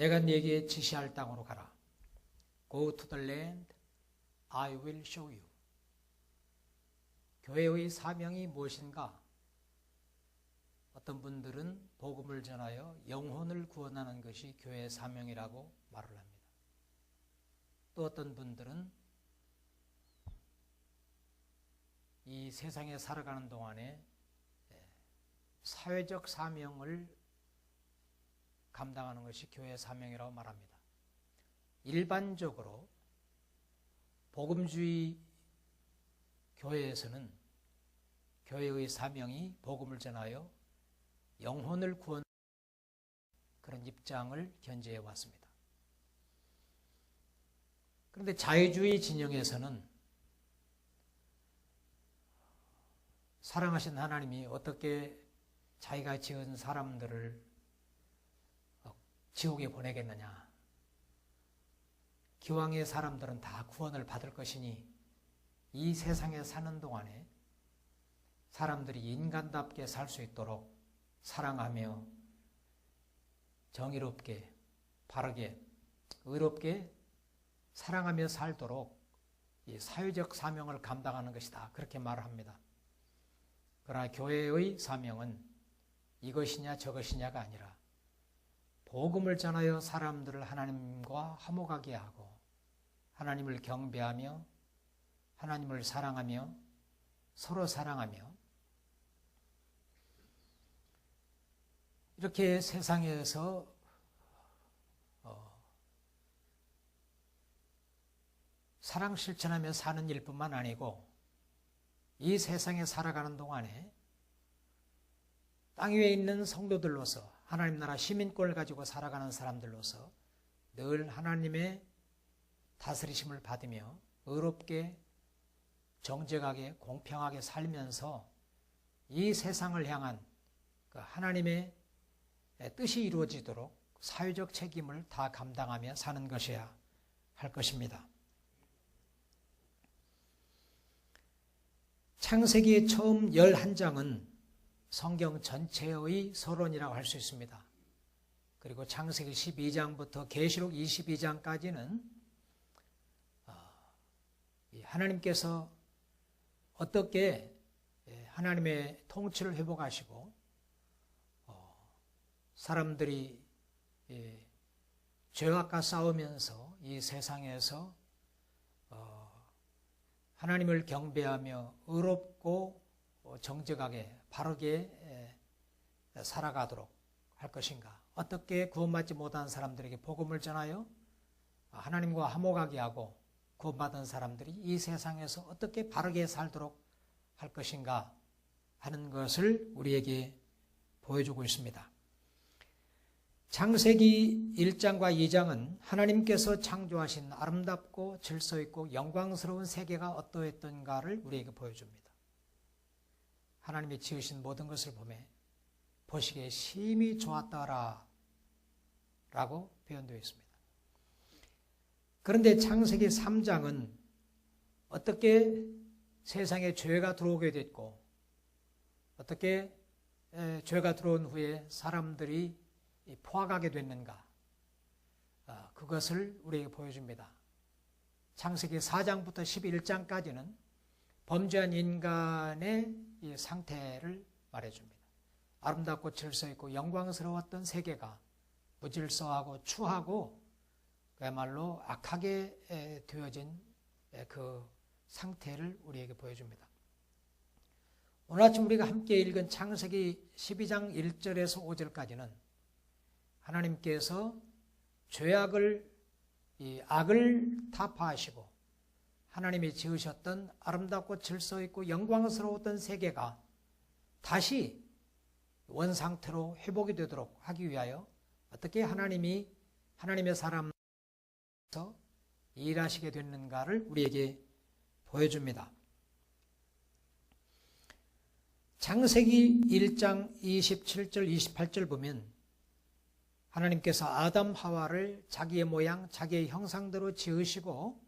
내가 네게 지시할 땅으로 가라. Go to the land I will show you. 교회의 사명이 무엇인가? 어떤 분들은 복음을 전하여 영혼을 구원하는 것이 교회의 사명이라고 말을 합니다. 또 어떤 분들은 이 세상에 살아가는 동안에 사회적 사명을 감당하는 것이 교회의 사명이라고 말합니다. 일반적으로 복음주의 교회에서는 교회의 사명이 복음을 전하여 영혼을 구원하는 그런 입장을 견지해 왔습니다. 그런데 자유주의 진영에서는 사랑하신 하나님이 어떻게 자기가 지은 사람들을 지옥에 보내겠느냐. 기왕의 사람들은 다 구원을 받을 것이니 이 세상에 사는 동안에 사람들이 인간답게 살 수 있도록 사랑하며 정의롭게, 바르게, 의롭게 사랑하며 살도록 이 사회적 사명을 감당하는 것이다. 그렇게 말을 합니다. 그러나 교회의 사명은 이것이냐 저것이냐가 아니라 복음을 전하여 사람들을 하나님과 화목하게 하고 하나님을 경배하며 하나님을 사랑하며 서로 사랑하며 이렇게 세상에서 사랑 실천하며 사는 일뿐만 아니고 이 세상에 살아가는 동안에 땅 위에 있는 성도들로서 하나님 나라 시민권을 가지고 살아가는 사람들로서 늘 하나님의 다스리심을 받으며 의롭게 정직하게 공평하게 살면서 이 세상을 향한 그 하나님의 뜻이 이루어지도록 사회적 책임을 다 감당하며 사는 것이어야 할 것입니다. 창세기의 처음 11장은 성경 전체의 서론이라고 할 수 있습니다. 그리고 창세기 12장부터 계시록 22장까지는 하나님께서 어떻게 하나님의 통치를 회복하시고 사람들이 죄악과 싸우면서 이 세상에서 하나님을 경배하며 의롭고 정직하게 바르게 살아가도록 할 것인가, 어떻게 구원받지 못한 사람들에게 복음을 전하여 하나님과 화목하게 하고 구원받은 사람들이 이 세상에서 어떻게 바르게 살도록 할 것인가 하는 것을 우리에게 보여주고 있습니다. 창세기 1장과 2장은 하나님께서 창조하신 아름답고 질서 있고 영광스러운 세계가 어떠했던가를 우리에게 보여줍니다. 하나님이 지으신 모든 것을 보시기에 심히 좋았더라 라고 표현되어 있습니다. 그런데 창세기 3장은 어떻게 세상에 죄가 들어오게 됐고 어떻게 죄가 들어온 후에 사람들이 포악하게 됐는가, 그것을 우리에게 보여줍니다. 창세기 4장부터 11장까지는 범죄한 인간의 이 상태를 말해줍니다. 아름답고 질서 있고 영광스러웠던 세계가 무질서하고 추하고 그야말로 악하게 되어진 그 상태를 우리에게 보여줍니다. 오늘 아침 우리가 함께 읽은 창세기 12장 1절에서 5절까지는 하나님께서 악을 타파하시고 하나님이 지으셨던 아름답고 질서 있고 영광스러웠던 세계가 다시 원상태로 회복이 되도록 하기 위하여 어떻게 하나님의 사람에서 일하시게 됐는가를 우리에게 보여줍니다. 창세기 1장 27절 28절 보면 하나님께서 아담 하와를 자기의 모양 자기의 형상대로 지으시고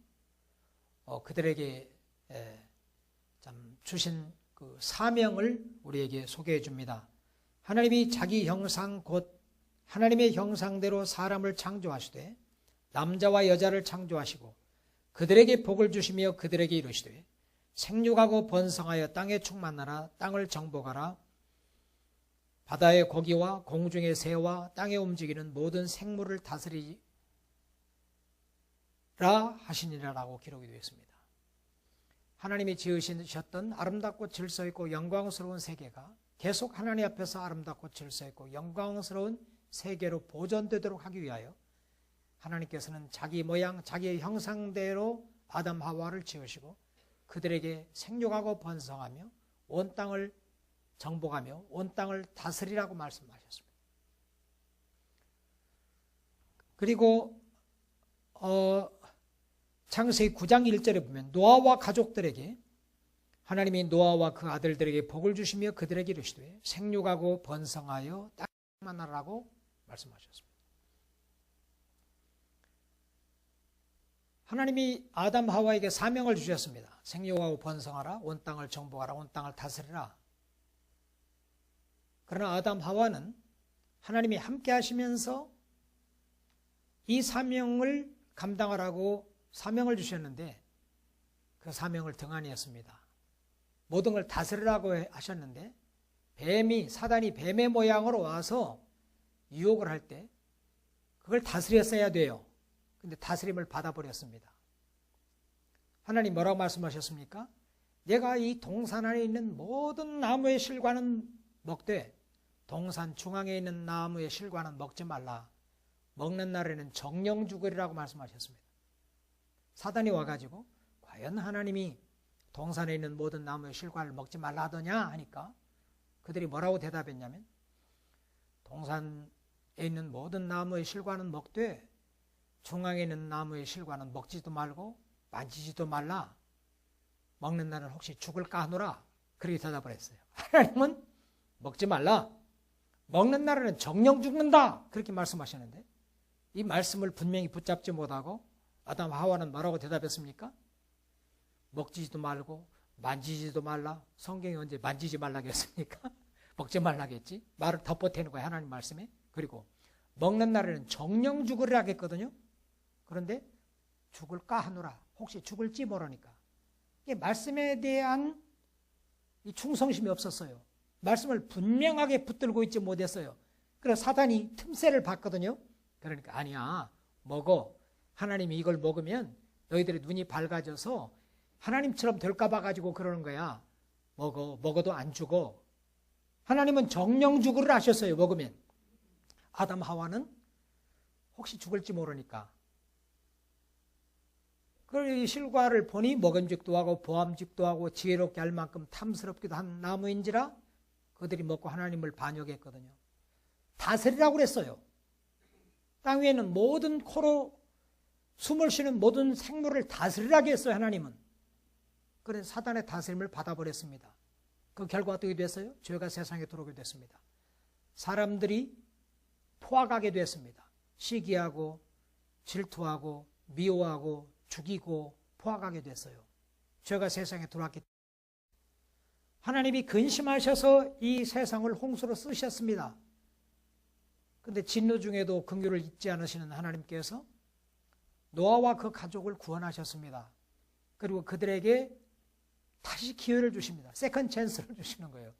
그들에게 주신 그 사명을 우리에게 소개해 줍니다. 하나님이 자기 형상 곧 하나님의 형상대로 사람을 창조하시되 남자와 여자를 창조하시고 그들에게 복을 주시며 그들에게 이르시되 생육하고 번성하여 땅에 충만하라. 땅을 정복하라. 바다의 고기와 공중의 새와 땅에 움직이는 모든 생물을 다스리라 하시니라라고 기록이 되어 있습니다. 하나님이 지으셨던 아름답고 질서 있고 영광스러운 세계가 계속 하나님 앞에서 아름답고 질서 있고 영광스러운 세계로 보존되도록 하기 위하여 하나님께서는 자기 모양, 자기의 형상대로 아담 하와를 지으시고 그들에게 생육하고 번성하며 온 땅을 정복하며 온 땅을 다스리라고 말씀하셨습니다. 그리고 창세기 9장 1절에 보면 노아와 가족들에게 하나님이 노아와 그 아들들에게 복을 주시며 그들에게 이르시되 생육하고 번성하여 땅을 충만하라고 말씀하셨습니다. 하나님이 아담 하와에게 사명을 주셨습니다. 생육하고 번성하라, 온 땅을 정복하라, 온 땅을 다스리라. 그러나 아담 하와는 하나님이 함께 하시면서 이 사명을 감당하라고 사명을 주셨는데 그 사명을 등한히 했습니다. 모든 걸 다스리라고 하셨는데 사단이 뱀의 모양으로 와서 유혹을 할 때 그걸 다스렸어야 돼요. 근데 다스림을 받아버렸습니다. 하나님 뭐라고 말씀하셨습니까? 내가 이 동산 안에 있는 모든 나무의 실과는 먹되 동산 중앙에 있는 나무의 실과는 먹지 말라. 먹는 날에는 정령 죽으리라고 말씀하셨습니다. 사단이 와가지고 과연 하나님이 동산에 있는 모든 나무의 실과를 먹지 말라 하더냐 하니까 그들이 뭐라고 대답했냐면 동산에 있는 모든 나무의 실과는 먹되 중앙에 있는 나무의 실과는 먹지도 말고 만지지도 말라. 먹는 날은 혹시 죽을까 하노라. 그렇게 대답을 했어요. 하나님은 먹지 말라. 먹는 날에는 정령 죽는다. 그렇게 말씀하시는데 이 말씀을 분명히 붙잡지 못하고 아담 하와는 뭐라고 대답했습니까? 먹지도 말고 만지지도 말라. 성경이 언제 만지지 말라고 했습니까? 먹지 말라고 했지. 말을 덧보태는 거예요. 하나님 말씀에. 그리고 먹는 날에는 정령 죽으리라 했거든요. 그런데 죽을까 하노라. 혹시 죽을지 모르니까. 이게 말씀에 대한 이 충성심이 없었어요. 말씀을 분명하게 붙들고 있지 못했어요. 그래서 사단이 틈새를 봤거든요. 그러니까 아니야. 먹어. 하나님이 이걸 먹으면 너희들의 눈이 밝아져서 하나님처럼 될까 봐 가지고 그러는 거야. 먹어도 안 죽어. 하나님은 정령 죽으리라 하셨어요. 먹으면. 아담 하와는 혹시 죽을지 모르니까. 그 실과를 보니 먹음직도 하고 보암직도 하고 지혜롭게 할 만큼 탐스럽기도 한 나무인지라 그들이 먹고 하나님을 반역했거든요. 다스리라고 그랬어요. 땅 위에는 모든 코로 숨을 쉬는 모든 생물을 다스리라고 했어요. 하나님은. 그래서 사단의 다스림을 받아버렸습니다. 그 결과 어떻게 됐어요? 죄가 세상에 들어오게 됐습니다. 사람들이 포악하게 됐습니다. 시기하고 질투하고 미워하고 죽이고 포악하게 됐어요. 죄가 세상에 들어왔기 때문에. 하나님이 근심하셔서 이 세상을 홍수로 쓰셨습니다. 그런데 진노 중에도 긍휼을 잊지 않으시는 하나님께서 노아와 그 가족을 구원하셨습니다. 그리고 그들에게 다시 기회를 주십니다. 세컨 찬스를 주시는 거예요.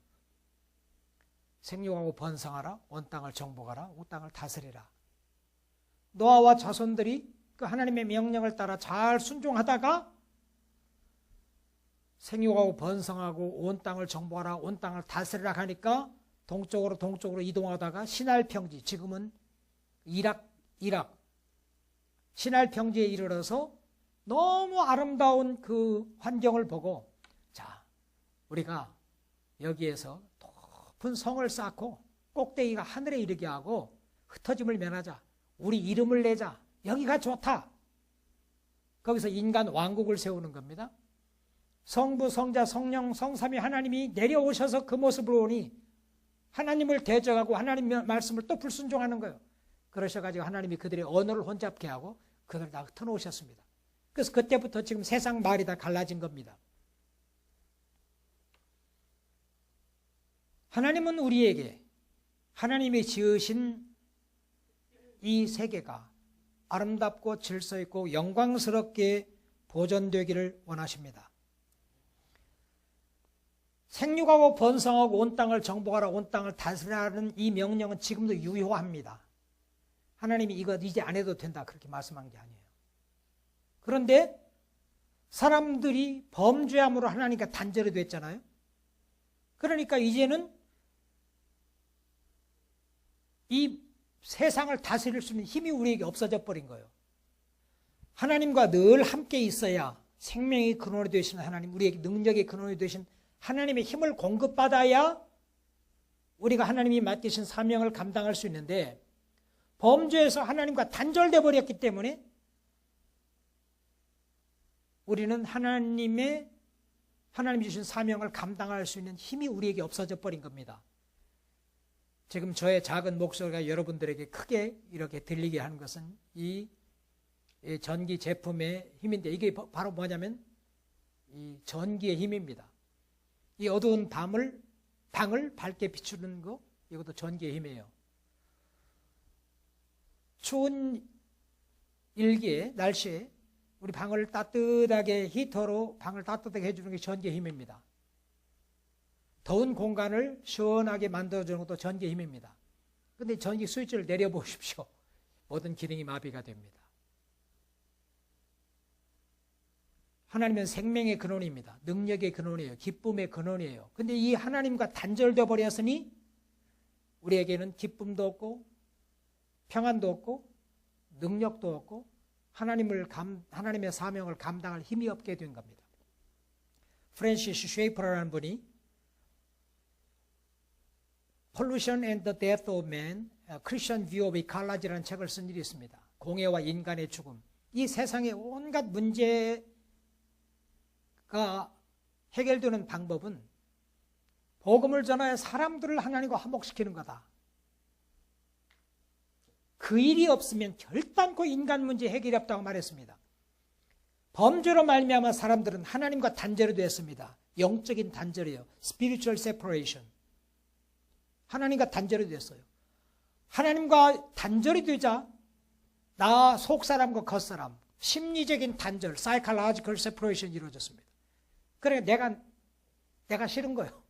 생육하고 번성하라. 온 땅을 정복하라. 온 땅을 다스리라. 노아와 자손들이 그 하나님의 명령을 따라 잘 순종하다가 생육하고 번성하고 온 땅을 정복하라. 온 땅을 다스리라 하니까 동쪽으로 이동하다가 시날 평지, 지금은 이락 시날 평지에 이르러서 너무 아름다운 그 환경을 보고 자, 우리가 여기에서 높은 성을 쌓고 꼭대기가 하늘에 이르게 하고 흩어짐을 면하자. 우리 이름을 내자. 여기가 좋다. 거기서 인간 왕국을 세우는 겁니다. 성부, 성자, 성령, 성삼위 하나님이 내려오셔서 그 모습을 보니 하나님을 대적하고 하나님 말씀을 또 불순종하는 거예요. 그러셔가지고 하나님이 그들의 언어를 혼잡케 하고 그들을 다 흩어놓으셨습니다. 그래서 그때부터 지금 세상 말이 다 갈라진 겁니다. 하나님은 우리에게 하나님이 지으신 이 세계가 아름답고 질서 있고 영광스럽게 보존되기를 원하십니다. 생육하고 번성하고 온 땅을 정복하라, 온 땅을 다스리라는 이 명령은 지금도 유효합니다. 하나님이 이거 이제 안 해도 된다 그렇게 말씀한 게 아니에요. 그런데 사람들이 범죄함으로 하나님과 단절이 됐잖아요. 그러니까 이제는 이 세상을 다스릴 수 있는 힘이 우리에게 없어져 버린 거예요. 하나님과 늘 함께 있어야 생명의 근원이 되시는 하나님, 우리에게 능력의 근원이 되신 하나님의 힘을 공급받아야 우리가 하나님이 맡기신 사명을 감당할 수 있는데, 범죄에서 하나님과 단절돼 버렸기 때문에 우리는 하나님이 주신 사명을 감당할 수 있는 힘이 우리에게 없어져 버린 겁니다. 지금 저의 작은 목소리가 여러분들에게 크게 이렇게 들리게 하는 것은 이 전기 제품의 힘인데, 이게 바로 뭐냐면 이 전기의 힘입니다. 이 어두운 방을 밝게 비추는 거, 이것도 전기의 힘이에요. 추운 일기에, 날씨에 우리 방을 따뜻하게, 히터로 방을 따뜻하게 해주는 게 전기의 힘입니다. 더운 공간을 시원하게 만들어주는 것도 전기의 힘입니다. 그런데 전기 스위치를 내려보십시오. 모든 기능이 마비가 됩니다. 하나님은 생명의 근원입니다. 능력의 근원이에요. 기쁨의 근원이에요. 그런데 이 하나님과 단절되어 버렸으니 우리에게는 기쁨도 없고 평안도 없고 능력도 없고 하나님의 사명을 감당할 힘이 없게 된 겁니다. 프랜시스 쉐이퍼라는 분이 Pollution and the Death of Man, A Christian View of Ecology라는 책을 쓴 일이 있습니다. 공해와 인간의 죽음. 이 세상의 온갖 문제가 해결되는 방법은 복음을 전하여 사람들을 하나님과 화목시키는 거다. 그 일이 없으면 결단코 인간 문제 해결이 없다고 말했습니다. 범죄로 말미암아 사람들은 하나님과 단절이 되었습니다. 영적인 단절이에요. Spiritual separation. 하나님과 단절이 됐어요. 하나님과 단절이 되자 나 속사람과 겉사람, 심리적인 단절, psychological separation이 이루어졌습니다. 그러니까 내가 싫은 거예요.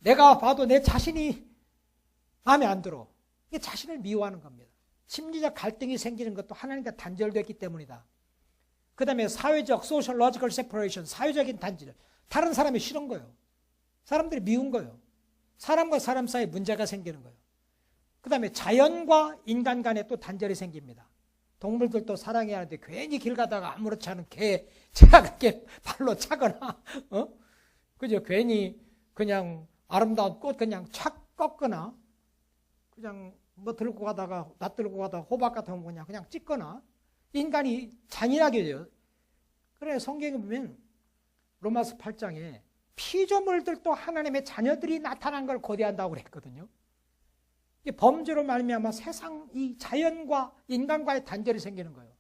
내가 봐도 내 자신이 마음에 안 들어. 이게 자신을 미워하는 겁니다. 심리적 갈등이 생기는 것도 하나님과 단절됐기 때문이다. 그 다음에 사회적, sociological separation, 사회적인 단절. 다른 사람이 싫은 거예요. 사람들이 미운 거예요. 사람과 사람 사이에 문제가 생기는 거예요. 그 다음에 자연과 인간 간에 또 단절이 생깁니다. 동물들도 사랑해야 하는데 괜히 길 가다가 아무렇지 않은 제가 그렇게 발로 차거나, 그죠? 괜히 그냥 아름다운 꽃 그냥 착 꺾거나, 그냥 나 들고 가다가 호박 같은 거 그냥 찍거나, 인간이 잔인하게 돼요. 그래, 성경에 보면 로마서 8장에 피조물들도 하나님의 자녀들이 나타난 걸 고대한다고 그랬거든요. 이 범죄로 말미암아 세상 이 자연과 인간과의 단절이 생기는 거예요.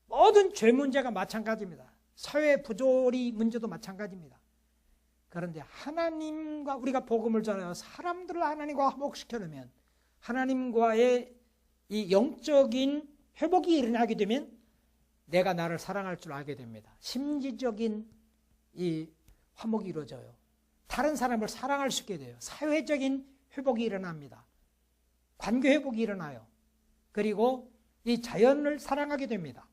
모든 죄 문제가 마찬가지입니다. 사회 부조리 문제도 마찬가지입니다. 그런데 하나님과 우리가 복음을 전하여 사람들을 하나님과 화목시켜놓으면 하나님과의 이 영적인 회복이 일어나게 되면 내가 나를 사랑할 줄 알게 됩니다. 심리적인 이 화목이 이루어져요. 다른 사람을 사랑할 수 있게 돼요. 사회적인 회복이 일어납니다. 관계 회복이 일어나요. 그리고 이 자연을 사랑하게 됩니다.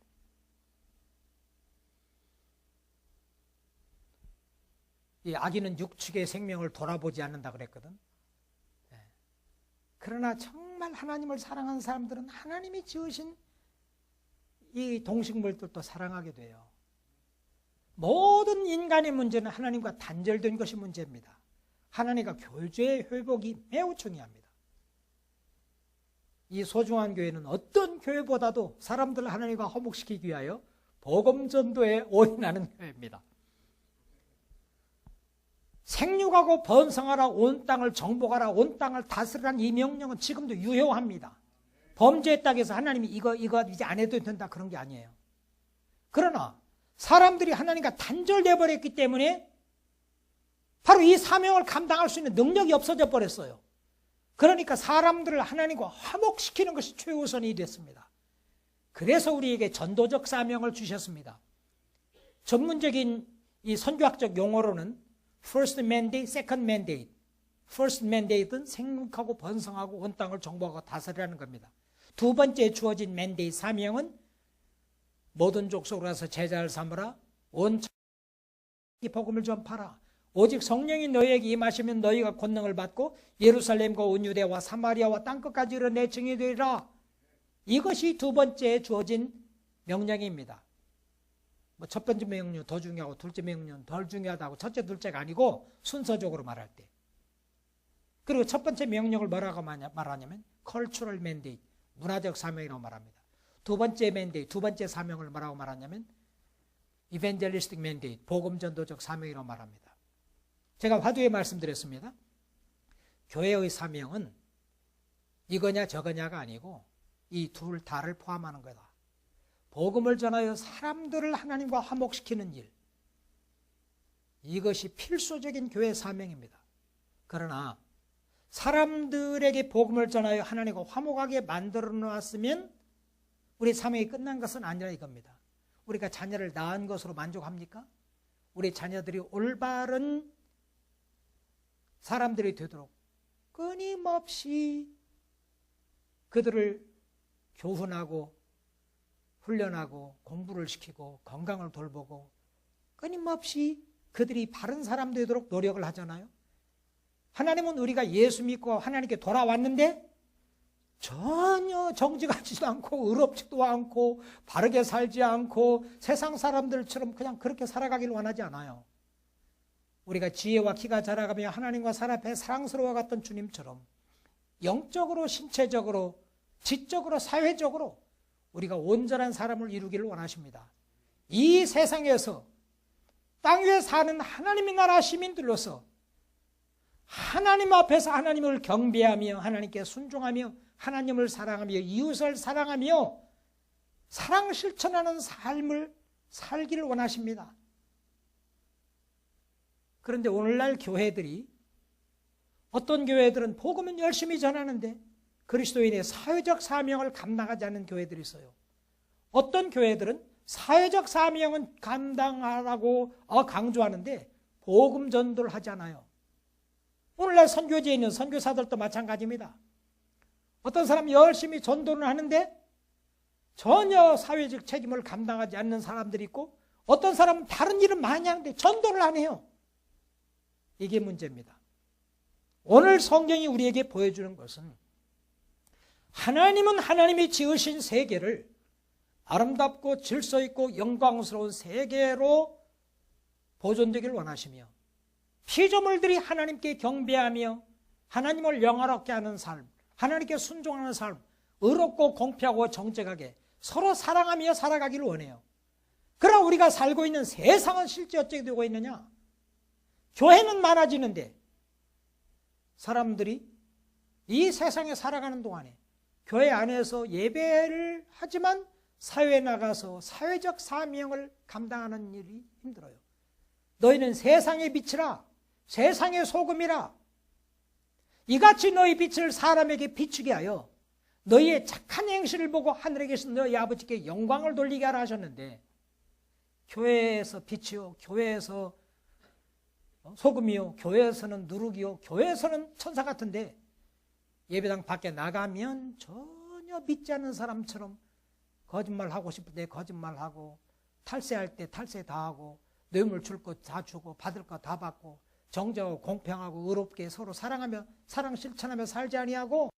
이 아기는 육축의 생명을 돌아보지 않는다 그랬거든. 그러나 정말 하나님을 사랑하는 사람들은 하나님이 지으신 이 동식물들도 사랑하게 돼요. 모든 인간의 문제는 하나님과 단절된 것이 문제입니다. 하나님과 교제의 회복이 매우 중요합니다. 이 소중한 교회는 어떤 교회보다도 사람들을 하나님과 화목시키기 위하여 복음 전도에 올인하는 교회입니다. 생육하고 번성하라, 온 땅을 정복하라, 온 땅을 다스리라는 이 명령은 지금도 유효합니다. 범죄했다고 해서 하나님이 이거 이제 안 해도 된다 그런 게 아니에요. 그러나 사람들이 하나님과 단절돼 버렸기 때문에 바로 이 사명을 감당할 수 있는 능력이 없어져 버렸어요. 그러니까 사람들을 하나님과 화목시키는 것이 최우선이 됐습니다. 그래서 우리에게 전도적 사명을 주셨습니다. 전문적인 이 선교학적 용어로는 first mandate, second mandate. first mandate는 생육하고 번성하고 온 땅을 정복하고 다스리라는 겁니다. 두 번째 주어진 mandate 사명은 모든 족속으로 가서 제자를 삼으라. 온 이 복음을 전파라. 오직 성령이 너희에게 임하시면 너희가 권능을 받고 예루살렘과 온 유대와 사마리아와 땅끝까지 이르러 내 증인이 되리라. 이것이 두 번째 주어진 명령입니다. 첫 번째 명령 더 중요하고 둘째 명령 덜 중요하다고 첫째 둘째가 아니고 순서적으로 말할 때. 그리고 첫 번째 명령을 뭐라고 말하냐면 cultural mandate, 문화적 사명이라고 말합니다. 두 번째 mandate, 두 번째 사명을 뭐라고 말하냐면 evangelistic mandate, 복음 전도적 사명이라고 말합니다. 제가 화두에 말씀드렸습니다. 교회의 사명은 이거냐 저거냐가 아니고 이 둘 다를 포함하는 거다. 복음을 전하여 사람들을 하나님과 화목시키는 일, 이것이 필수적인 교회 사명입니다. 그러나 사람들에게 복음을 전하여 하나님과 화목하게 만들어 놨으면 우리 사명이 끝난 것은 아니라 이겁니다. 우리가 자녀를 낳은 것으로 만족합니까? 우리 자녀들이 올바른 사람들이 되도록 끊임없이 그들을 교훈하고 훈련하고 공부를 시키고 건강을 돌보고 끊임없이 그들이 바른 사람 되도록 노력을 하잖아요. 하나님은 우리가 예수 믿고 하나님께 돌아왔는데 전혀 정직하지도 않고 의롭지도 않고 바르게 살지 않고 세상 사람들처럼 그냥 그렇게 살아가길 원하지 않아요. 우리가 지혜와 키가 자라가며 하나님과 사람 앞에 사랑스러워갔던 주님처럼 영적으로 신체적으로 지적으로 사회적으로 우리가 온전한 사람을 이루기를 원하십니다. 이 세상에서 땅 위에 사는 하나님의 나라 시민들로서 하나님 앞에서 하나님을 경배하며 하나님께 순종하며 하나님을 사랑하며 이웃을 사랑하며 사랑 실천하는 삶을 살기를 원하십니다. 그런데 오늘날 교회들이 어떤 교회들은 복음은 열심히 전하는데 그리스도인의 사회적 사명을 감당하지 않는 교회들이 있어요. 어떤 교회들은 사회적 사명은 감당하라고 강조하는데 복음 전도를 하지 않아요. 오늘날 선교지에 있는 선교사들도 마찬가지입니다. 어떤 사람이 열심히 전도를 하는데 전혀 사회적 책임을 감당하지 않는 사람들이 있고 어떤 사람은 다른 일은 많이 하는데 전도를 안 해요. 이게 문제입니다. 오늘 성경이 우리에게 보여주는 것은 하나님은 하나님이 지으신 세계를 아름답고 질서 있고 영광스러운 세계로 보존되기를 원하시며 피조물들이 하나님께 경배하며 하나님을 영화롭게 하는 삶, 하나님께 순종하는 삶, 의롭고 공평하고 정직하게 서로 사랑하며 살아가기를 원해요. 그러나 우리가 살고 있는 세상은 실제 어떻게 되고 있느냐? 교회는 많아지는데 사람들이 이 세상에 살아가는 동안에 교회 안에서 예배를 하지만 사회에 나가서 사회적 사명을 감당하는 일이 힘들어요. 너희는 세상의 빛이라, 세상의 소금이라. 이같이 너희 빛을 사람에게 비추게 하여 너희의 착한 행실을 보고 하늘에 계신 너희 아버지께 영광을 돌리게 하라 하셨는데 교회에서 빛이요, 교회에서 소금이요, 교회에서는 누룩이요, 교회에서는 천사 같은데 예배당 밖에 나가면 전혀 믿지 않는 사람처럼 거짓말하고 싶을 때 거짓말하고 탈세할 때 탈세 다 하고 뇌물 줄 것 다 주고 받을 것 다 받고 정직하고 공평하고 의롭게 서로 사랑하며 사랑 실천하며 살지 아니하고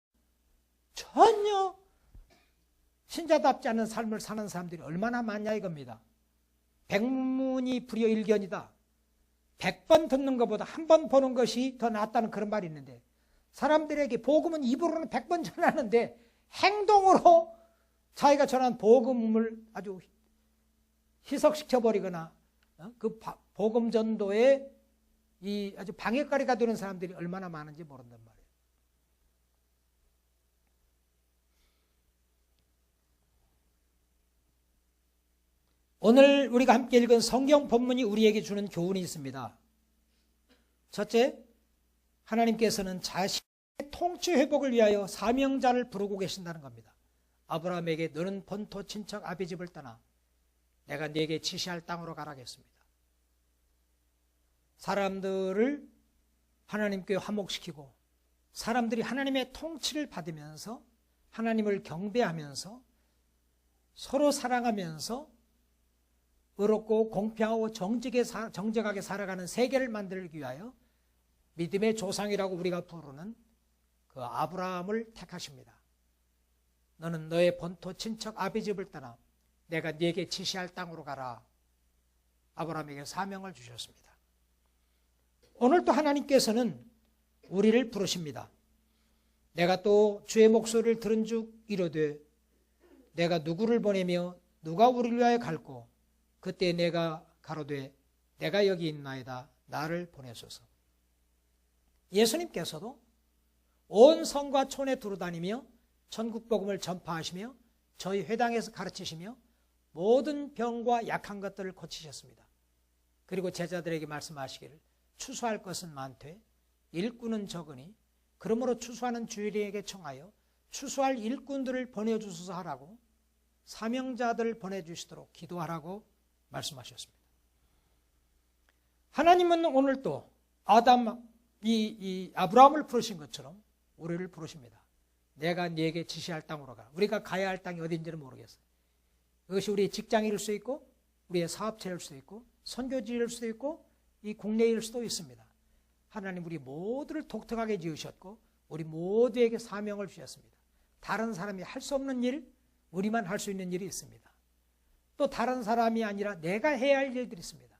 전혀 신자답지 않은 삶을 사는 사람들이 얼마나 많냐 이겁니다. 백문이 불여일견이다. 100번 듣는 것보다 한 번 보는 것이 더 낫다는 그런 말이 있는데 사람들에게 복음은 입으로는 100번 전하는데 행동으로 자기가 전한 복음을 아주 희석시켜버리거나 그 복음 전도에 이 아주 방해거리가 되는 사람들이 얼마나 많은지 모른단 말이에요. 오늘 우리가 함께 읽은 성경 본문이 우리에게 주는 교훈이 있습니다. 첫째, 하나님께서는 자신의 통치 회복을 위하여 사명자를 부르고 계신다는 겁니다. 아브라함에게 너는 본토 친척 아비 집을 떠나 내가 네게 지시할 땅으로 가라겠습니다. 사람들을 하나님께 화목시키고 사람들이 하나님의 통치를 받으면서 하나님을 경배하면서 서로 사랑하면서 의롭고 공평하고 정직하게 살아가는 세계를 만들기 위하여 믿음의 조상이라고 우리가 부르는 그 아브라함을 택하십니다. 너는 너의 본토 친척 아비 집을 떠나 내가 네게 지시할 땅으로 가라. 아브라함에게 사명을 주셨습니다. 오늘 또 하나님께서는 우리를 부르십니다. 내가 또 주의 목소리를 들은 즉 이르되 내가 누구를 보내며 누가 우리를 위하여 갈고 그때 내가 가로되 내가 여기 있나이다 나를 보내소서. 예수님께서도 온 성과 촌에 두루다니며 천국 복음을 전파하시며 저희 회당에서 가르치시며 모든 병과 약한 것들을 고치셨습니다. 그리고 제자들에게 말씀하시기를 추수할 것은 많되 일꾼은 적으니 그러므로 추수하는 주일에게 청하여 추수할 일꾼들을 보내주소서 하라고 사명자들을 보내주시도록 기도하라고 말씀하셨습니다. 하나님은 오늘 또 아브라함을 부르신 것처럼 우리를 부르십니다. 내가 네게 지시할 땅으로 가. 우리가 가야 할 땅이 어딘지는 모르겠어요. 그것이 우리의 직장일 수도 있고 우리의 사업체일 수도 있고 선교지일 수도 있고 이 국내일 수도 있습니다. 하나님 우리 모두를 독특하게 지으셨고 우리 모두에게 사명을 주셨습니다. 다른 사람이 할 수 없는 일, 우리만 할 수 있는 일이 있습니다. 또 다른 사람이 아니라 내가 해야 할 일들이 있습니다.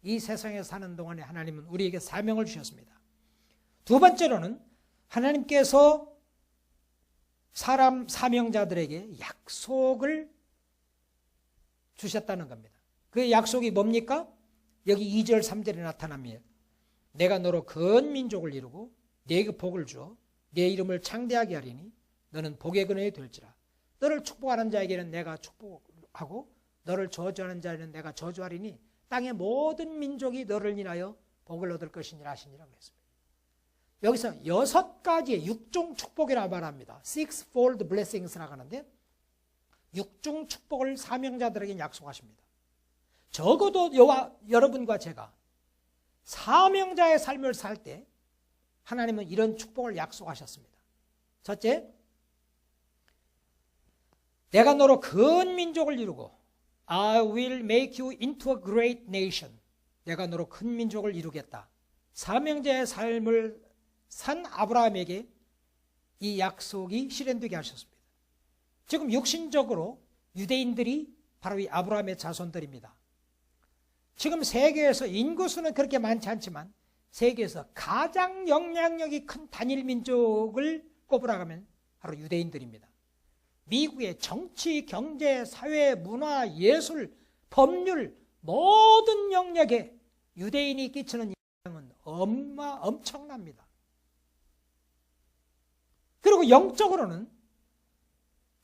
이 세상에 사는 동안에 하나님은 우리에게 사명을 주셨습니다. 두 번째로는 하나님께서 사명자들에게 약속을 주셨다는 겁니다. 그 약속이 뭡니까? 여기 2절 3절에 나타납니다. 내가 너로 큰 민족을 이루고 네게 복을 주어 네 이름을 창대하게 하리니 너는 복의 근원이 될지라. 너를 축복하는 자에게는 내가 축복하고 너를 저주하는 자에게는 내가 저주하리니 땅의 모든 민족이 너를 인하여 복을 얻을 것이니라 하시니라 그랬습니다. 여기서 6가지의 6종 축복이라고 말합니다. Sixfold blessings라고 하는데 6종 축복을 사명자들에게 약속하십니다. 적어도 여러분과 제가 사명자의 삶을 살 때 하나님은 이런 축복을 약속하셨습니다. 첫째, 내가 너로 큰 민족을 이루고 I will make you into a great nation. 내가 너로 큰 민족을 이루겠다. 사명자의 삶을 산 아브라함에게 이 약속이 실현되게 하셨습니다. 지금 육신적으로 유대인들이 바로 이 아브라함의 자손들입니다. 지금 세계에서 인구수는 그렇게 많지 않지만 세계에서 가장 영향력이 큰 단일 민족을 꼽으라고 하면 바로 유대인들입니다. 미국의 정치, 경제, 사회, 문화, 예술, 법률 모든 영역에 유대인이 끼치는 영향은 엄청납니다. 그리고 영적으로는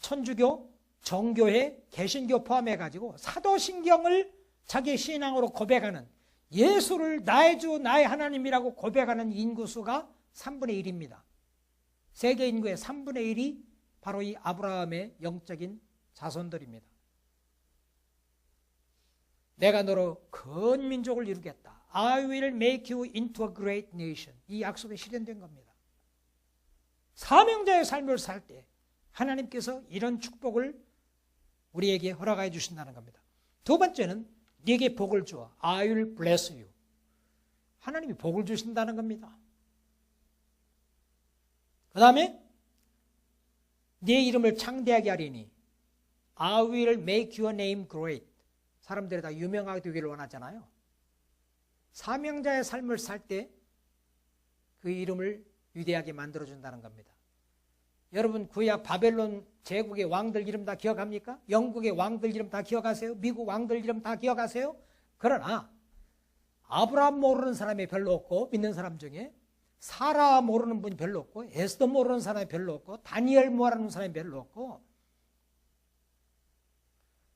천주교, 정교회, 개신교 포함해가지고 사도신경을 자기 신앙으로 고백하는 예수를 나의 주, 나의 하나님이라고 고백하는 인구수가 3분의 1입니다. 세계 인구의 3분의 1이 바로 이 아브라함의 영적인 자손들입니다. 내가 너로 큰 민족을 이루겠다. I will make you into a great nation. 이 약속이 실현된 겁니다. 사명자의 삶을 살 때 하나님께서 이런 축복을 우리에게 허락해 주신다는 겁니다. 두 번째는 네게 복을 주어 I will bless you. 하나님이 복을 주신다는 겁니다. 그 다음에 네 이름을 창대하게 하리니 I will make your name great. 사람들이 다 유명하게 되기를 원하잖아요. 사명자의 삶을 살 때 그 이름을 위대하게 만들어준다는 겁니다. 여러분 구약 바벨론 제국의 왕들 이름 다 기억합니까? 영국의 왕들 이름 다 기억하세요? 미국 왕들 이름 다 기억하세요? 그러나 아브라함 모르는 사람이 별로 없고 믿는 사람 중에 사라 모르는 분이 별로 없고 에스더 모르는 사람이 별로 없고 다니엘 모르는 사람이 별로 없고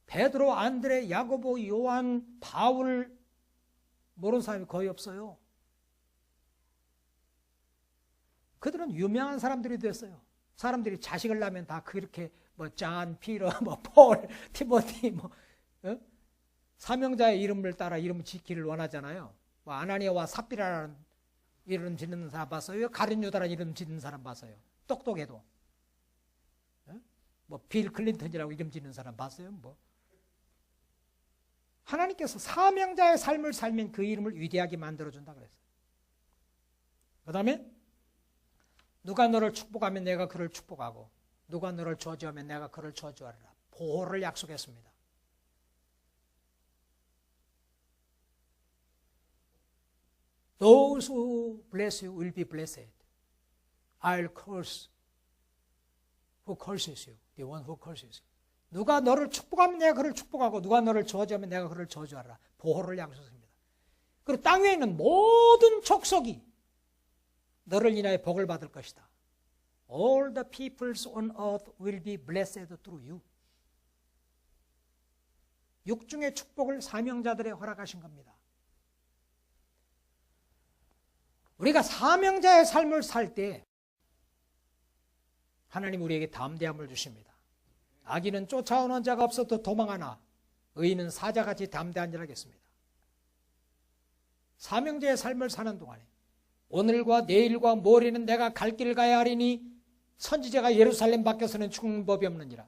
베드로, 안드레, 야고보, 요한, 바울 모르는 사람이 거의 없어요. 그들은 유명한 사람들이 됐어요. 사람들이 자식을 낳으면 다 그렇게 뭐 잔, 피터, 뭐 폴, 티모티, 뭐 사명자의 이름을 따라 이름 짓기를 원하잖아요. 뭐 아나니아와 삽비라라는 이름 짓는 사람 봤어요? 가룟 유다라는 이름 짓는 사람 봤어요? 똑똑해도. 뭐 빌 클린턴이라고 이름 짓는 사람 봤어요? 뭐 하나님께서 사명자의 삶을 살면 그 이름을 위대하게 만들어준다 그랬어요. 그 다음에 누가 너를 축복하면 내가 그를 축복하고 누가 너를 저주하면 내가 그를 저주하리라. 보호를 약속했습니다. Those who bless you will be blessed. I'll curse who curses you. The one who curses you. 누가 너를 축복하면 내가 그를 축복하고 누가 너를 저주하면 내가 그를 저주하라. 보호를 약속했습니다. 그리고 땅 위에 있는 모든 족속이 너를 인하여 복을 받을 것이다. All the peoples on earth will be blessed through you. 육중의 축복을 사명자들에 허락하신 겁니다. 우리가 사명자의 삶을 살 때 하나님 우리에게 담대함을 주십니다. 악인은 쫓아오는 자가 없어도 도망하나 의인은 사자같이 담대한 줄 알겠습니다. 사명자의 삶을 사는 동안에 오늘과 내일과 모레는 내가 갈 길을 가야 하리니 선지자가 예루살렘 밖에서는 죽는 법이 없느니라.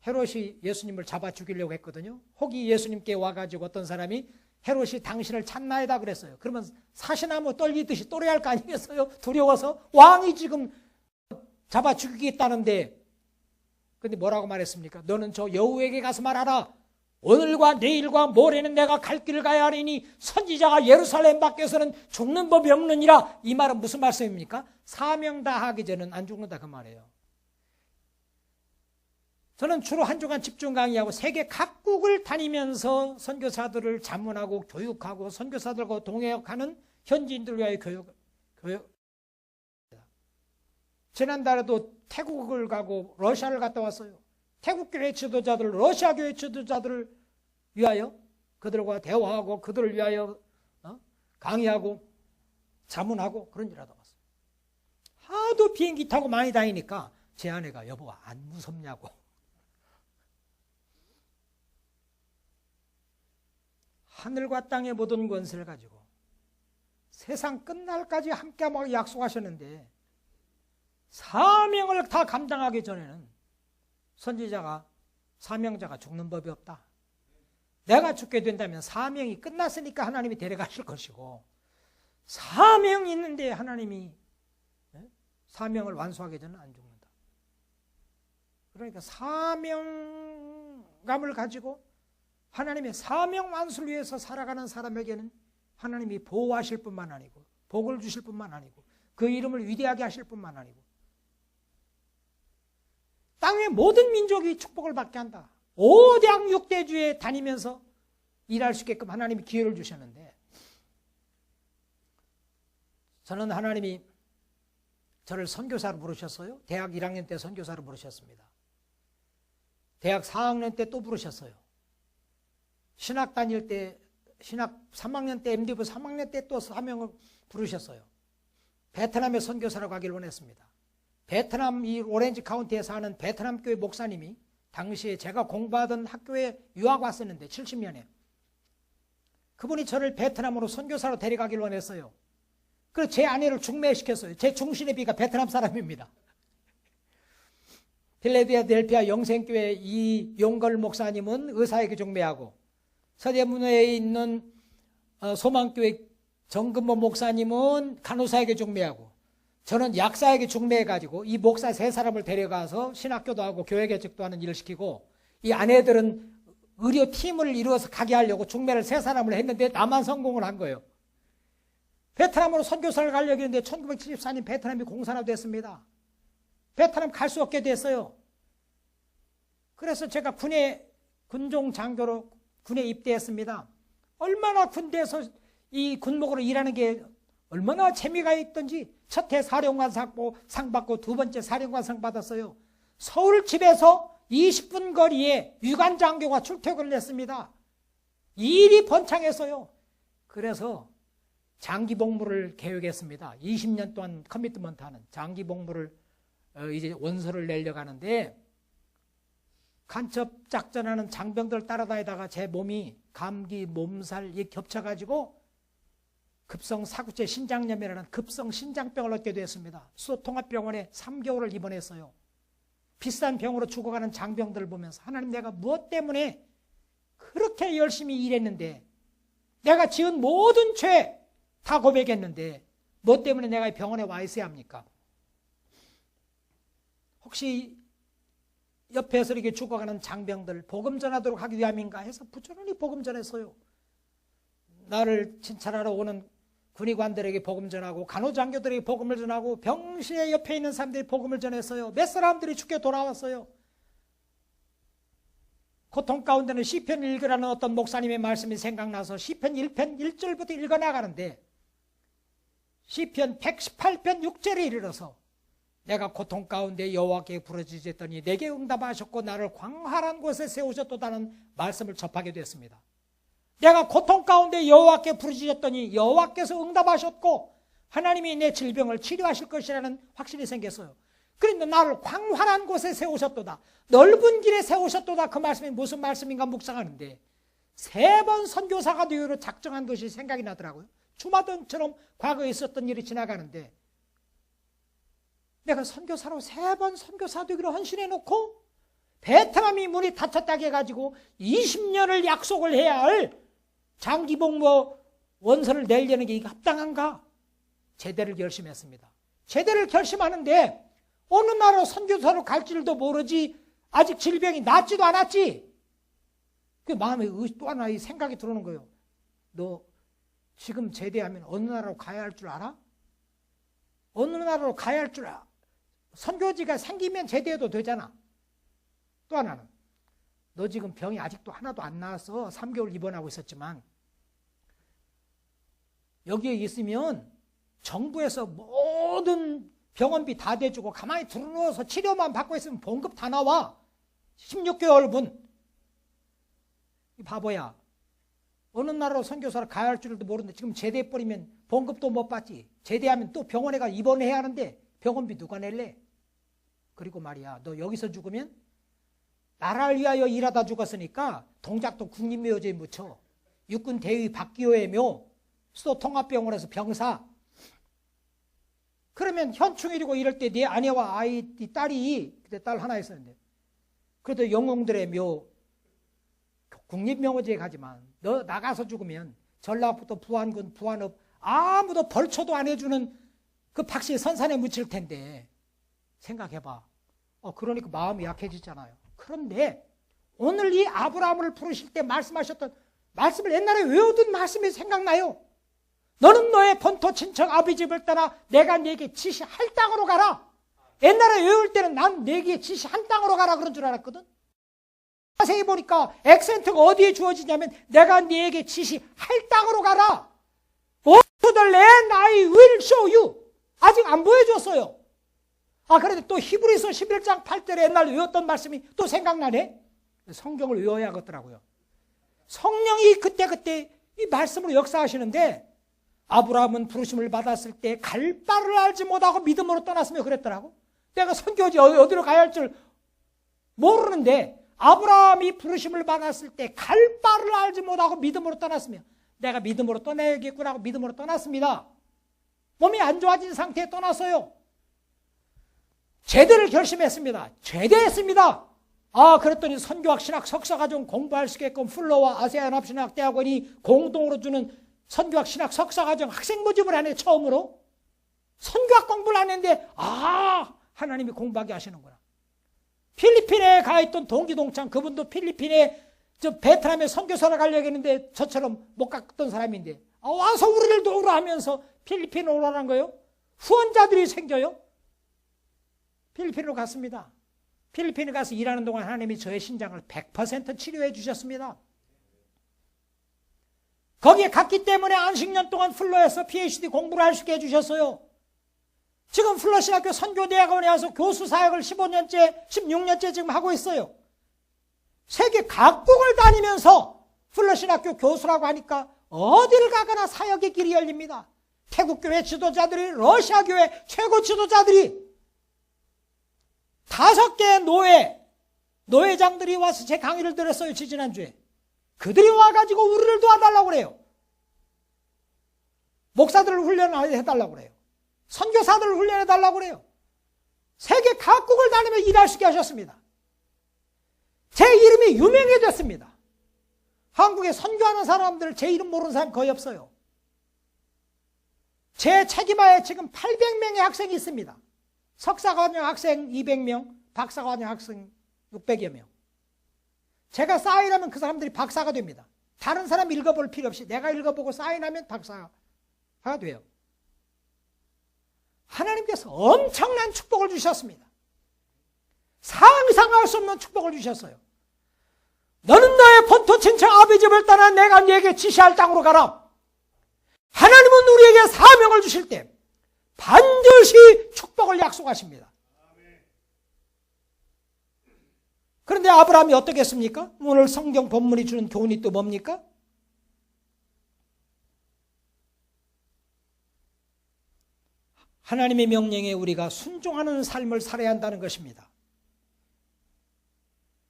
헤롯이 예수님을 잡아 죽이려고 했거든요. 혹이 예수님께 와가지고 어떤 사람이 헤롯이 당신을 찾나이다 그랬어요. 그러면 사시나무 떨리듯이 또래할 거 아니겠어요? 두려워서 왕이 지금 잡아 죽이겠다는데 근데 뭐라고 말했습니까? 너는 저 여우에게 가서 말하라. 오늘과 내일과 모레는 내가 갈 길을 가야 하리니 선지자가 예루살렘 밖에서는 죽는 법이 없느니라. 이 말은 무슨 말씀입니까? 사명 다하기 전에는 안 죽는다 그 말이에요. 저는 주로 한 주간 집중 강의하고 세계 각국을 다니면서 선교사들을 자문하고 교육하고 선교사들과 동역하는 현지인들 위하여 교육. 지난달에도 태국을 가고 러시아를 갔다 왔어요. 태국 교회 지도자들, 러시아 교회 지도자들을 위하여 그들과 대화하고 그들을 위하여 강의하고 자문하고 그런 일 하다 왔어요. 하도 비행기 타고 많이 다니니까 제 아내가 여보 안 무섭냐고. 하늘과 땅의 모든 권세를 가지고 세상 끝날까지 함께하고 약속하셨는데 사명을 다 감당하기 전에는 선지자가 사명자가 죽는 법이 없다. 내가 죽게 된다면 사명이 끝났으니까 하나님이 데려가실 것이고 사명이 있는데 하나님이 사명을 완수하기 전에는 안 죽는다. 그러니까 사명감을 가지고 하나님의 사명 완수를 위해서 살아가는 사람에게는 하나님이 보호하실 뿐만 아니고 복을 주실 뿐만 아니고 그 이름을 위대하게 하실 뿐만 아니고 땅의 모든 민족이 축복을 받게 한다. 5대 6대주에 다니면서 일할 수 있게끔 하나님이 기회를 주셨는데 저는 하나님이 저를 선교사로 부르셨어요. 대학 1학년 때 선교사로 부르셨습니다. 대학 4학년 때 또 부르셨어요. 신학 다닐 때 신학 3학년 때 MD부 3학년 때 또 사명을 부르셨어요. 베트남에 선교사로 가기를 원했습니다. 베트남 이 오렌지 카운티에 사는 베트남 교회 목사님이 당시에 제가 공부하던 학교에 유학 왔었는데 70년에 그분이 저를 베트남으로 선교사로 데려가기를 원했어요. 그래서 제 아내를 중매시켰어요. 제 중신의 비가 베트남 사람입니다. 필라델피아 영생교회 이용걸 목사님은 의사에게 중매하고 서대문에 있는 소망교회 정근모 목사님은 간호사에게 중매하고 저는 약사에게 중매해가지고 이 목사 3사람을 데려가서 신학교도 하고 교회 개척도 하는 일을 시키고 이 아내들은 의료팀을 이루어서 가게 하려고 중매를 3사람을 했는데 나만 성공을 한 거예요. 베트남으로 선교사를 가려고 했는데 1974년 베트남이 공산화됐습니다. 베트남 갈 수 없게 됐어요. 그래서 제가 군종 장교로 군에 입대했습니다. 얼마나 군대에서 이 군목으로 일하는 게 얼마나 재미가 있던지 첫 해 사령관상 받고 2번째 사령관상 받았어요. 서울 집에서 20분 거리에 유관 장교가 출퇴근을 했습니다. 일이 번창했어요. 그래서 장기 복무를 계획했습니다. 20년 동안 커미트먼트하는 장기 복무를 이제 원서를 내려고 하는데 간첩 작전하는 장병들 따라다니다가 제 몸이 감기, 몸살이 겹쳐가지고 급성 사구체 신장염이라는 급성 신장병을 얻게 되었습니다. 수도통합병원에 3개월을 입원했어요. 비싼 병으로 죽어가는 장병들을 보면서 하나님, 내가 무엇 때문에 그렇게 열심히 일했는데, 내가 지은 모든 죄 다 고백했는데 무엇 때문에 내가 병원에 와 있어야 합니까? 혹시 옆에서 이렇게 죽어가는 장병들 복음 전하도록 하기 위함인가 해서 부지런히 복음 전했어요. 나를 진찰하러 오는 군의관들에게 복음 전하고 간호장교들에게 복음을 전하고 병실에 옆에 있는 사람들이 복음을 전했어요. 몇 사람들이 죽게 돌아왔어요. 고통 가운데는 시편 읽으라는 어떤 목사님의 말씀이 생각나서 시편 1편 1절부터 읽어나가는데 시편 118편 6절에 이르러서 내가 고통 가운데 여호와께 부르짖었더니 내게 응답하셨고 나를 광활한 곳에 세우셨도다는 말씀을 접하게 됐습니다. 내가 고통 가운데 여호와께 부르짖었더니 여호와께서 응답하셨고 하나님이 내 질병을 치료하실 것이라는 확신이 생겼어요. 그런데 나를 광활한 곳에 세우셨도다, 넓은 길에 세우셨도다, 그 말씀이 무슨 말씀인가 묵상하는데 3번 선교사가 되기로 작정한 것이 생각이 나더라고요. 주마등처럼 과거에 있었던 일이 지나가는데 내가 선교사로 3번 선교사 되기로 헌신해놓고 베트남이 문이 닫혔다고 해가지고 20년을 약속을 해야 할 장기복무 원서를 내려는 게 이게 합당한가? 제대를 결심했습니다. 제대를 결심하는데 어느 나라 선교사로 갈 줄도 모르지, 아직 질병이 낫지도 않았지. 그 마음에 또 하나 이 생각이 들어오는 거예요. 너 지금 제대하면 어느 나라로 가야 할 줄 알아? 어느 나라로 가야 할 줄 알아? 선교지가 생기면 제대해도 되잖아. 또 하나는 너 지금 병이 아직도 하나도 안 나와서 3개월 입원하고 있었지만 여기에 있으면 정부에서 모든 병원비 다 대주고 가만히 들어누워서 치료만 받고 있으면 봉급 다 나와. 16개월분. 이 바보야. 어느 나라로 선교사를 가야 할 줄도 모르는데 지금 제대해버리면 봉급도 못 받지. 제대하면 또 병원에 가 입원해야 하는데 병원비 누가 낼래? 그리고 말이야, 너 여기서 죽으면 나라를 위하여 일하다 죽었으니까 동작도 국립묘지에 묻혀. 육군 대위 박기호의 묘, 수도통합병원에서 병사. 그러면 현충일이고 이럴 때 네 아내와 아이, 딸이, 그때 딸 하나 있었는데, 그래도 영웅들의 묘, 국립명호지에 가지만 너 나가서 죽으면 전라북도 부안군, 부안읍 아무도 벌초도 안 해주는 그 박씨 선산에 묻힐 텐데 생각해봐. 그러니까 마음이 약해지잖아요. 그런데 오늘 이 아브라함을 부르실 때 말씀하셨던 말씀을 옛날에 외우던 말씀이 생각나요. 너는 너의 본토 친척 아비 집을 떠나 내가 네게 지시할 땅으로 가라. 옛날에 외울 때는 난 네게 지시한 땅으로 가라 그런 줄 알았거든. 자세히 보니까 액센트가 어디에 주어지냐면 내가 네게 지시할 땅으로 가라. Go to the land I will show you. 아직 안 보여줬어요. 그런데 또 히브리서 11장 8절에 옛날에 외웠던 말씀이 또 생각나네. 성경을 외워야겠더라고요. 성령이 그때 이 말씀으로 역사하시는데 아브라함은 부르심을 받았을 때 갈 바를 알지 못하고 믿음으로 떠났으며 그랬더라고. 내가 선교지 어디로 가야 할 줄 모르는데 아브라함이 부르심을 받았을 때 갈 바를 알지 못하고 믿음으로 떠났으며 내가 믿음으로 떠나야겠구나 하고 믿음으로 떠났습니다. 몸이 안 좋아진 상태에 떠났어요. 제대를 결심했습니다. 제대했습니다. 그랬더니 선교학 신학 석사과정 공부할 수 있게끔 플로와 아세안 합신학대학원이 공동으로 주는 선교학 신학 석사과정 학생 모집을 하네. 처음으로 선교학 공부를 하는데 하나님이 공부하게 하시는구나. 필리핀에 가 있던 동기동창, 그분도 필리핀에 베트남에 선교사를 가려고 했는데 저처럼 못 갔던 사람인데 와서 우리를 도우라 하면서 필리핀 오라는 거예요. 후원자들이 생겨요. 필리핀으로 갔습니다. 필리핀에 가서 일하는 동안 하나님이 저의 신장을 100% 치료해 주셨습니다. 거기에 갔기 때문에 안식년 동안 플로에서 PhD 공부를 할 수 있게 해주셨어요. 지금 플러신학교 선교대학원에 와서 교수 사역을 15년째, 16년째 지금 하고 있어요. 세계 각국을 다니면서 플러신학교 교수라고 하니까 어딜 가거나 사역의 길이 열립니다. 태국 교회 지도자들이, 러시아 교회 최고 지도자들이 5개의 노회장들이 와서 제 강의를 들었어요. 지난주에. 그들이 와가지고 우리를 도와달라고 그래요. 목사들을 훈련해달라고 그래요. 선교사들을 훈련해달라고 그래요. 세계 각국을 다니며 일할 수 있게 하셨습니다. 제 이름이 유명해졌습니다. 한국에 선교하는 사람들 제 이름 모르는 사람 거의 없어요. 제 책임하에 지금 800명의 학생이 있습니다. 석사과정 학생 200명, 박사과정 학생 600여 명. 제가 사인하면 그 사람들이 박사가 됩니다. 다른 사람 읽어볼 필요 없이 내가 읽어보고 사인하면 박사가 돼요. 하나님께서 엄청난 축복을 주셨습니다. 상상할 수 없는 축복을 주셨어요. 너는 너의 본토 친척 아비 집을 떠나 내가 네게 지시할 땅으로 가라. 하나님은 우리에게 사명을 주실 때 반드시 축복을 약속하십니다. 그런데 아브라함이 어떻게 했습니까? 오늘 성경 본문이 주는 교훈이 또 뭡니까? 하나님의 명령에 우리가 순종하는 삶을 살아야 한다는 것입니다.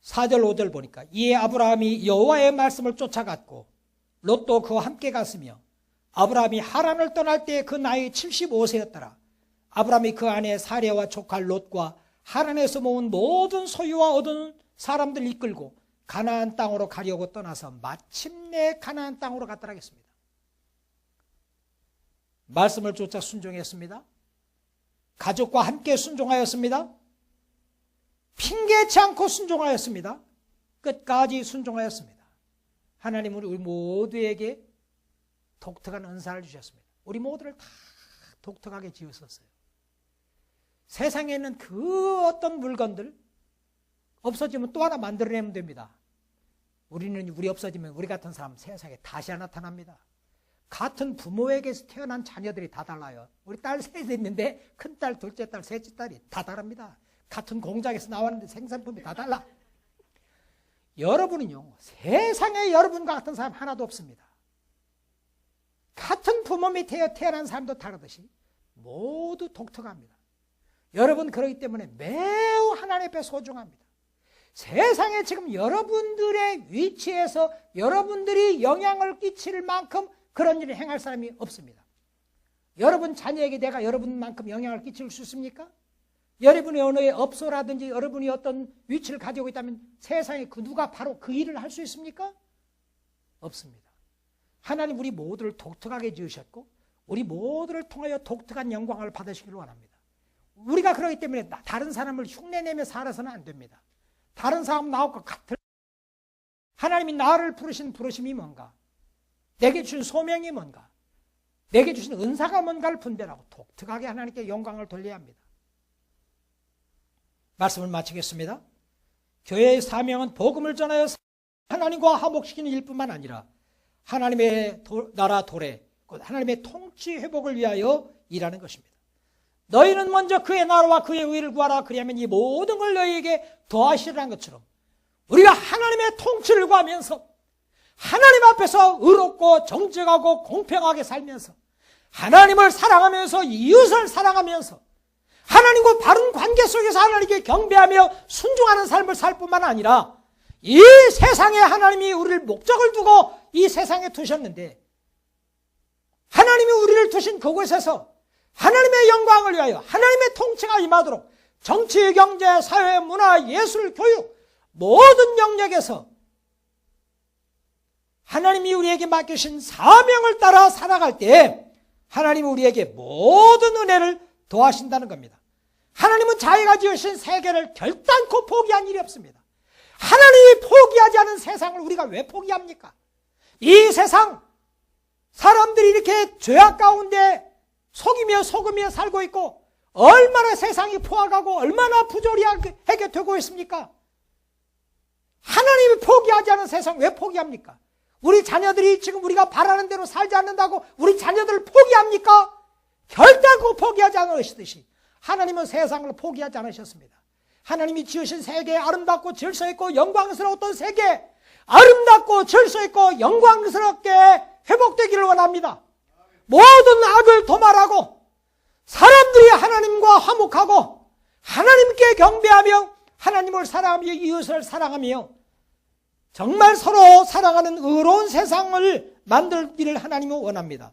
4절 5절 보니까 이에 아브라함이 여호와의 말씀을 쫓아갔고 롯도 그와 함께 갔으며 아브라함이 하란을 떠날 때 그 나이 75세였더라. 아브라함이 그 아내 사레와 조카 롯과 하란에서 모은 모든 소유와 얻은 사람들 이끌고 가나안 땅으로 가려고 떠나서 마침내 가나안 땅으로 갔더라 하겠습니다. 말씀을 쫓아 순종했습니다. 가족과 함께 순종하였습니다. 핑계치 않고 순종하였습니다. 끝까지 순종하였습니다. 하나님은 우리 모두에게 독특한 은사를 주셨습니다. 우리 모두를 다 독특하게 지으셨어요. 세상에 있는 그 어떤 물건들 없어지면 또 하나 만들어내면 됩니다. 우리 없어지면 우리 같은 사람 세상에 다시 나타납니다. 같은 부모에게서 태어난 자녀들이 다 달라요. 우리 딸 셋이 있는데 큰딸, 둘째 딸, 셋째 딸이 다 다릅니다. 같은 공장에서 나왔는데 생산품이 다 달라. 여러분은요, 세상에 여러분과 같은 사람 하나도 없습니다. 같은 부모 밑에 태어난 사람도 다르듯이 모두 독특합니다. 여러분 그렇기 때문에 매우 하나님 앞에 소중합니다. 세상에 지금 여러분들의 위치에서 여러분들이 영향을 끼칠 만큼 그런 일을 행할 사람이 없습니다. 여러분 자녀에게 내가 여러분만큼 영향을 끼칠 수 있습니까? 여러분의 어느 업소라든지 여러분이 어떤 위치를 가지고 있다면 세상에 그 누가 바로 그 일을 할 수 있습니까? 없습니다. 하나님 우리 모두를 독특하게 지으셨고 우리 모두를 통하여 독특한 영광을 받으시기를 원합니다. 우리가 그렇기 때문에 다른 사람을 흉내내며 살아서는 안 됩니다. 다른 사람 나하고 같은 하나님이 나를 부르신 부르심이 뭔가, 내게 주신 소명이 뭔가, 내게 주신 은사가 뭔가를 분별하고 독특하게 하나님께 영광을 돌려야 합니다. 말씀을 마치겠습니다. 교회의 사명은 복음을 전하여 하나님과 화목시키는 일뿐만 아니라 하나님의 나라 도래, 곧 하나님의 통치 회복을 위하여 일하는 것입니다. 너희는 먼저 그의 나라와 그의 의를 구하라. 그리하면 이 모든 걸 너희에게 더하시라는 것처럼 우리가 하나님의 통치를 구하면서 하나님 앞에서 의롭고 정직하고 공평하게 살면서 하나님을 사랑하면서 이웃을 사랑하면서 하나님과 바른 관계 속에서 하나님께 경배하며 순종하는 삶을 살 뿐만 아니라 이 세상에 하나님이 우리를 목적을 두고 이 세상에 두셨는데 하나님이 우리를 두신 그곳에서 하나님의 영광을 위하여 하나님의 통치가 임하도록 정치, 경제, 사회, 문화, 예술, 교육 모든 영역에서 하나님이 우리에게 맡기신 사명을 따라 살아갈 때 하나님이 우리에게 모든 은혜를 더하신다는 겁니다. 하나님은 자기가 지으신 세계를 결단코 포기한 일이 없습니다. 하나님이 포기하지 않은 세상을 우리가 왜 포기합니까? 이 세상 사람들이 이렇게 죄악 가운데 속으며 살고 있고 얼마나 세상이 포악하고 얼마나 부조리하게 되고 있습니까? 하나님이 포기하지 않은 세상 왜 포기합니까? 우리 자녀들이 지금 우리가 바라는 대로 살지 않는다고 우리 자녀들을 포기합니까? 결단코 포기하지 않으시듯이 하나님은 세상을 포기하지 않으셨습니다. 하나님이 지으신 세계 아름답고 질서있고 영광스러웠던 세계 아름답고 질서있고 영광스럽게 회복되기를 원합니다. 모든 악을 도말하고 사람들이 하나님과 화목하고 하나님께 경배하며 하나님을 사랑하며 이웃을 사랑하며 정말 서로 사랑하는 의로운 세상을 만들기를 하나님은 원합니다.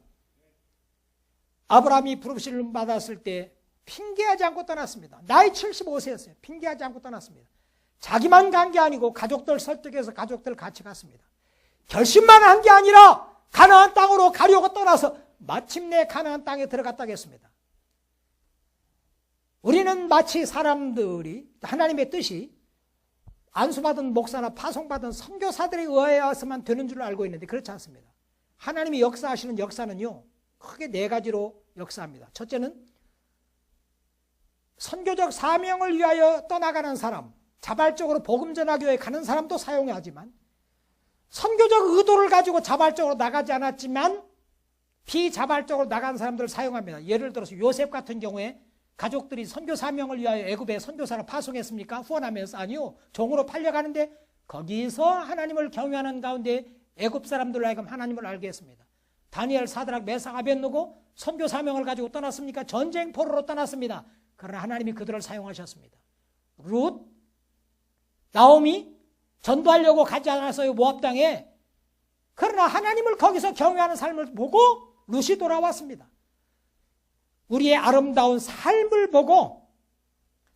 아브라함이 부르심을 받았을 때 핑계하지 않고 떠났습니다. 나이 75세였어요. 핑계하지 않고 떠났습니다. 자기만 간 게 아니고 가족들 설득해서 가족들 같이 갔습니다. 결심만 한 게 아니라 가나안 땅으로 가려고 떠나서 마침내 가나안 땅에 들어갔다고 했습니다. 우리는 마치 사람들이 하나님의 뜻이 안수받은 목사나 파송받은 선교사들에 의하여서만 되는 줄 알고 있는데 그렇지 않습니다. 하나님이 역사하시는 역사는요, 크게 네 가지로 역사합니다. 첫째는 선교적 사명을 위하여 떠나가는 사람, 자발적으로 복음 전하교에 가는 사람도 사용하지만 선교적 의도를 가지고 자발적으로 나가지 않았지만 비자발적으로 나간 사람들을 사용합니다. 예를 들어서 요셉 같은 경우에 가족들이 선교 사명을 위하여 애굽에 선교사를 파송했습니까? 후원하면서? 아니요. 종으로 팔려가는데 거기서 하나님을 경외하는 가운데 애굽 사람들로 하여금 하나님을 알게 했습니다. 다니엘, 사드락, 메삭, 아벳느고 선교 사명을 가지고 떠났습니까? 전쟁 포로로 떠났습니다. 그러나 하나님이 그들을 사용하셨습니다. 룻, 나오미 전도하려고 가지 않았어요. 모압 땅에. 그러나 하나님을 거기서 경외하는 삶을 보고 룻이 돌아왔습니다. 우리의 아름다운 삶을 보고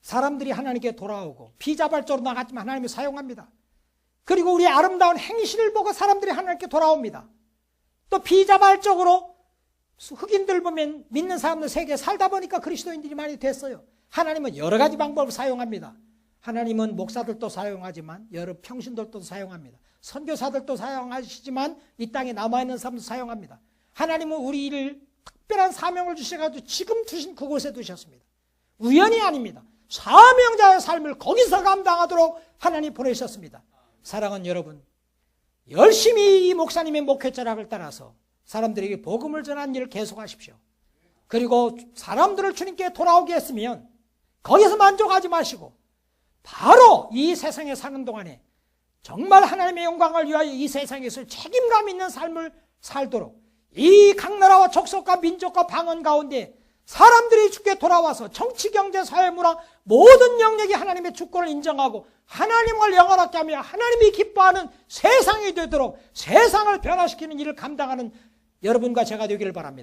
사람들이 하나님께 돌아오고 비자발적으로 나갔지만 하나님이 사용합니다. 그리고 우리의 아름다운 행실을 보고 사람들이 하나님께 돌아옵니다. 또 비자발적으로 흑인들 보면 믿는 사람들 세계에 살다 보니까 그리스도인들이 많이 됐어요. 하나님은 여러 가지 방법을 사용합니다. 하나님은 목사들도 사용하지만 여러 평신들도 사용합니다. 선교사들도 사용하시지만 이 땅에 남아있는 사람도 사용합니다. 하나님은 우리를 특별한 사명을 주셔가지고 지금 두신 그곳에 두셨습니다. 우연이 아닙니다. 사명자의 삶을 거기서 감당하도록 하나님 보내셨습니다. 사랑하는 여러분, 열심히 이 목사님의 목회 철학을 따라서 사람들에게 복음을 전하는 일을 계속하십시오. 그리고 사람들을 주님께 돌아오게 했으면 거기서 만족하지 마시고 바로 이 세상에 사는 동안에 정말 하나님의 영광을 위하여 이 세상에서 책임감 있는 삶을 살도록 이 각 나라와 족속과 민족과 방언 가운데 사람들이 주께 돌아와서 정치, 경제, 사회, 문화 모든 영역이 하나님의 주권을 인정하고 하나님을 영원하게 하며 하나님이 기뻐하는 세상이 되도록 세상을 변화시키는 일을 감당하는 여러분과 제가 되기를 바랍니다.